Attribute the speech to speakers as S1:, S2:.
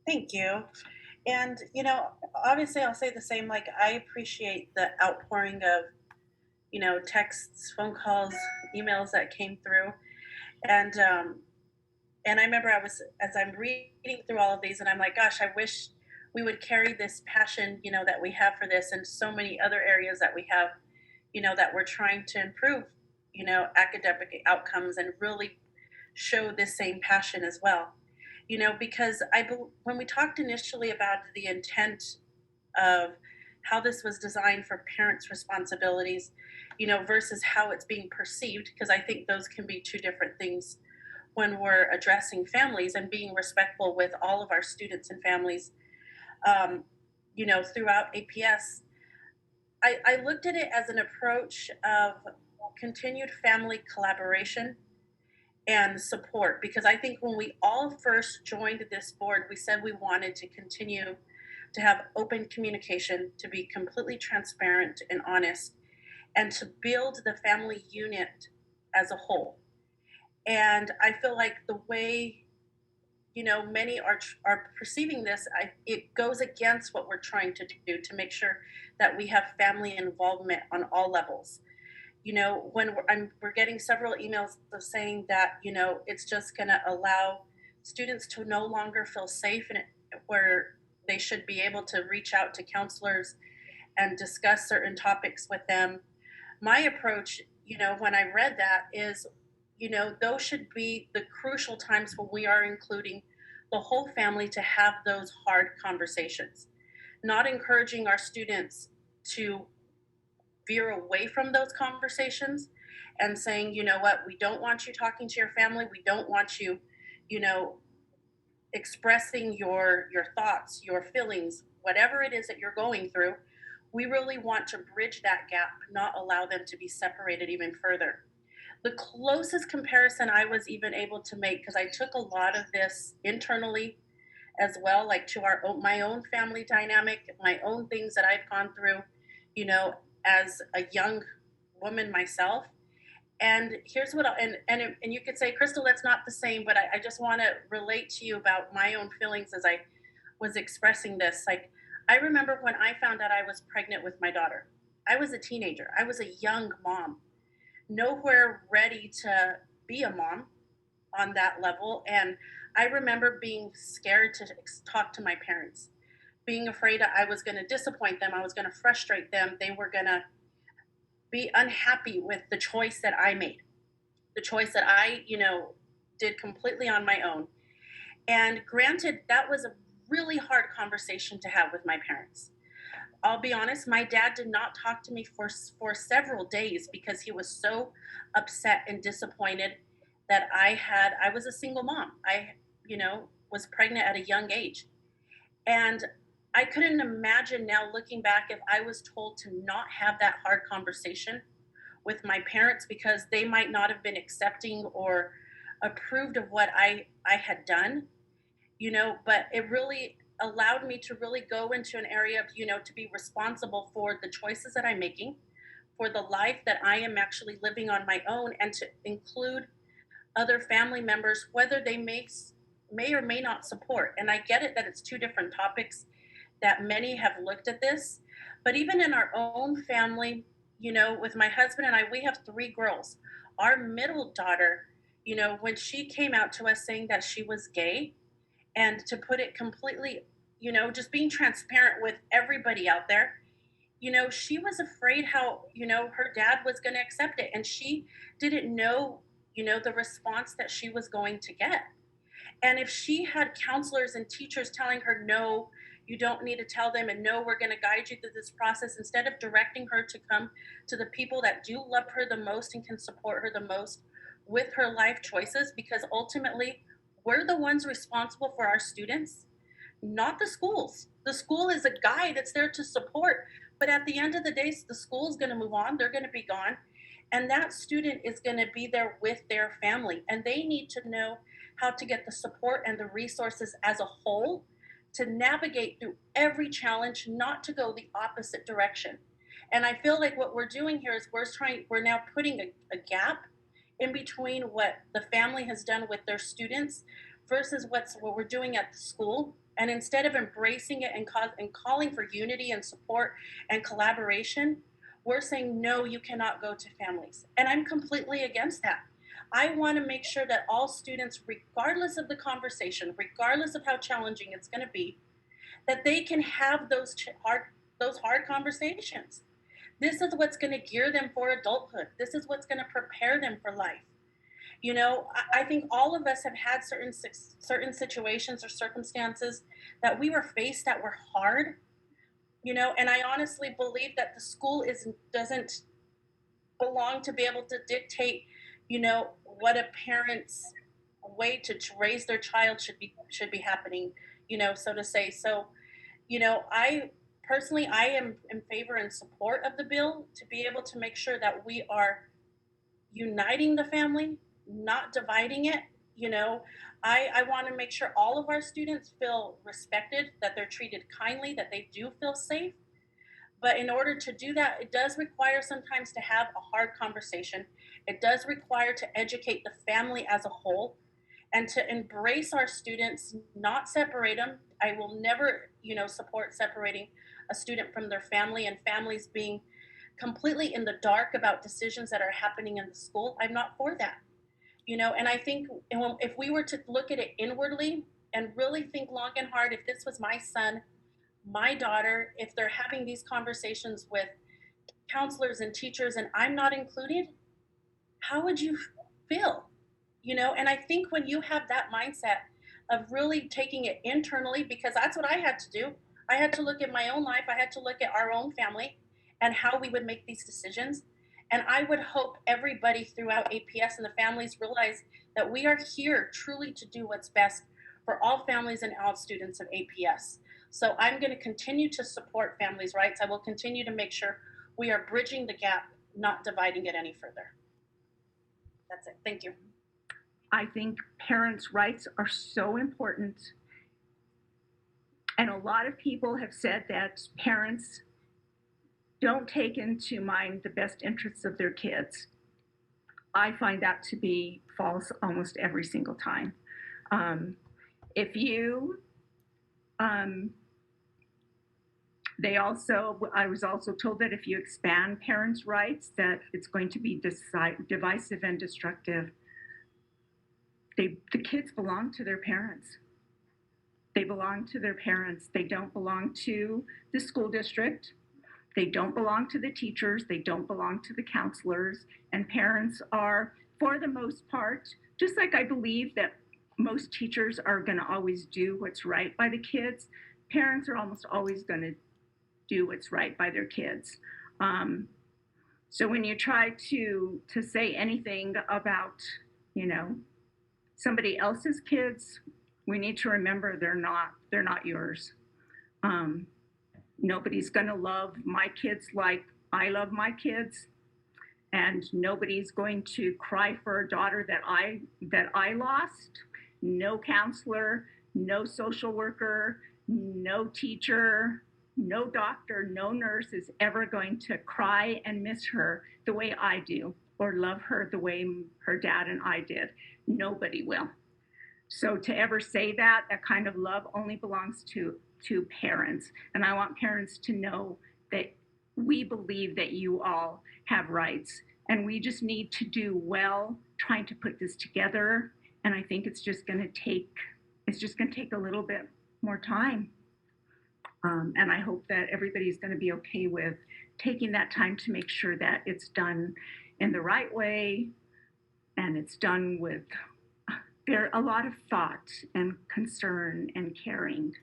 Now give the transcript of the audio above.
S1: Thank you. And, obviously, I'll say the same. Like, I appreciate the outpouring of, texts, phone calls, emails that came through. And, and I remember as I'm reading through all of these, and I'm like, gosh, I wish we would carry this passion, that we have for this and so many other areas that we have, that we're trying to improve, academic outcomes and really show this same passion as well. Because when we talked initially about the intent of how this was designed for parents' responsibilities, versus how it's being perceived, because I think those can be two different things when we're addressing families and being respectful with all of our students and families, um, throughout APS. I looked at it as an approach of continued family collaboration and support, because I think when we all first joined this board, we said we wanted to continue to have open communication, to be completely transparent and honest, and to build the family unit as a whole. And I feel like the way many are perceiving this, it goes against what we're trying to do to make sure that we have family involvement on all levels. When we're getting several emails of saying that it's just going to allow students to no longer feel safe, and where they should be able to reach out to counselors and discuss certain topics with them. My approach, when I read that, is those should be the crucial times when we are including the whole family to have those hard conversations, not encouraging our students to veer away from those conversations and saying, you know what, we don't want you talking to your family. We don't want you, you know, expressing your thoughts, your feelings, whatever it is that you're going through. We really want to bridge that gap, not allow them to be separated even further. The closest comparison I was even able to make, because I took a lot of this internally as well, like to my own family dynamic, my own things that I've gone through, you know, as a young woman myself. And here's what, and you could say, Crystal, that's not the same, but I just want to relate to you about my own feelings as I was expressing this. Like, I remember when I found out I was pregnant with my daughter. I was a teenager. I was a young mom, nowhere ready to be a mom on that level. And I remember being scared to talk to my parents, being afraid I was going to disappoint them, I was going to frustrate them, they were going to be unhappy with the choice that I made, the choice that I, did completely on my own. And granted, that was a really hard conversation to have with my parents. I'll be honest, my dad did not talk to me for several days because he was so upset and disappointed that I was a single mom. I, was pregnant at a young age. And I couldn't imagine now looking back if I was told to not have that hard conversation with my parents because they might not have been accepting or approved of what I had done, but it really allowed me to really go into an area of, to be responsible for the choices that I'm making, for the life that I am actually living on my own, and to include other family members, whether they may or may not support. And I get it that it's two different topics, that many have looked at this, but even in our own family, with my husband and I, we have three girls. Our middle daughter, when she came out to us saying that she was gay, and to put it completely, just being transparent with everybody out there, she was afraid how, her dad was going to accept it. And she didn't know, the response that she was going to get. And if she had counselors and teachers telling her, no, you don't need to tell them, and no, we're going to guide you through this process, instead of directing her to come to the people that do love her the most and can support her the most with her life choices, because ultimately we're the ones responsible for our students, not the schools. The school is a guide, it's there to support. But at the end of the day, the school is going to move on, they're going to be gone. And that student is going to be there with their family. And they need to know how to get the support and the resources as a whole to navigate through every challenge, not to go the opposite direction. And I feel like what we're doing here is we're now putting a gap in between what the family has done with their students versus what we're doing at the school. And instead of embracing it and calling for unity and support and collaboration, we're saying, no, you cannot go to families. And I'm completely against that. I want to make sure that all students, regardless of the conversation, regardless of how challenging it's going to be, that they can have those hard conversations. This is what's going to gear them for adulthood. This is what's going to prepare them for life. I think all of us have had certain situations or circumstances that we were faced that were hard. And I honestly believe that the school doesn't belong to be able to dictate, what a parent's way to raise their child should be happening, so to say. So, I personally I am in favor and support of the bill to be able to make sure that we are uniting the family, not dividing it. I want to make sure all of our students feel respected, that they're treated kindly, that they do feel safe. But in order to do that, it does require sometimes to have a hard conversation. It does require to educate the family as a whole and to embrace our students, not separate them. I will never, support separating a student from their family and families being completely in the dark about decisions that are happening in the school. I'm not for that. And I think if we were to look at it inwardly and really think long and hard, if this was my son, my daughter, if they're having these conversations with counselors and teachers and I'm not included, how would you feel? And I think when you have that mindset of really taking it internally, because that's what I had to do. I had to look at my own life. I had to look at our own family and how we would make these decisions. And I would hope everybody throughout APS and the families realize that we are here truly to do what's best for all families and all students of APS. So I'm going to continue to support families' rights. I will continue to make sure we are bridging the gap, not dividing it any further. That's it. Thank you.
S2: I think parents' rights are so important. And a lot of people have said that parents don't take into mind the best interests of their kids. I find that to be false almost every single time. I was also told that if you expand parents' rights, that it's going to be divisive and destructive. The kids belong to their parents. They belong to their parents. They don't belong to the school district. They don't belong to the teachers. They don't belong to the counselors. And parents are, for the most part, just like I believe that most teachers are going to always do what's right by the kids, parents are almost always going to do what's right by their kids. So when you try to say anything about, somebody else's kids, we need to remember they're not yours. Nobody's going to love my kids like I love my kids, and nobody's going to cry for a daughter that I lost. No counselor, no social worker, no teacher, no doctor, no nurse is ever going to cry and miss her the way I do, or love her the way her dad and I did. Nobody will. So to ever say that kind of love only belongs to parents. And I want parents to know that we believe that you all have rights, and we just need to do well trying to put this together. And I think it's just going to take a little bit more time. And I hope that everybody's going to be okay with taking that time to make sure that it's done in the right way, and it's done with a lot of thought and concern and caring.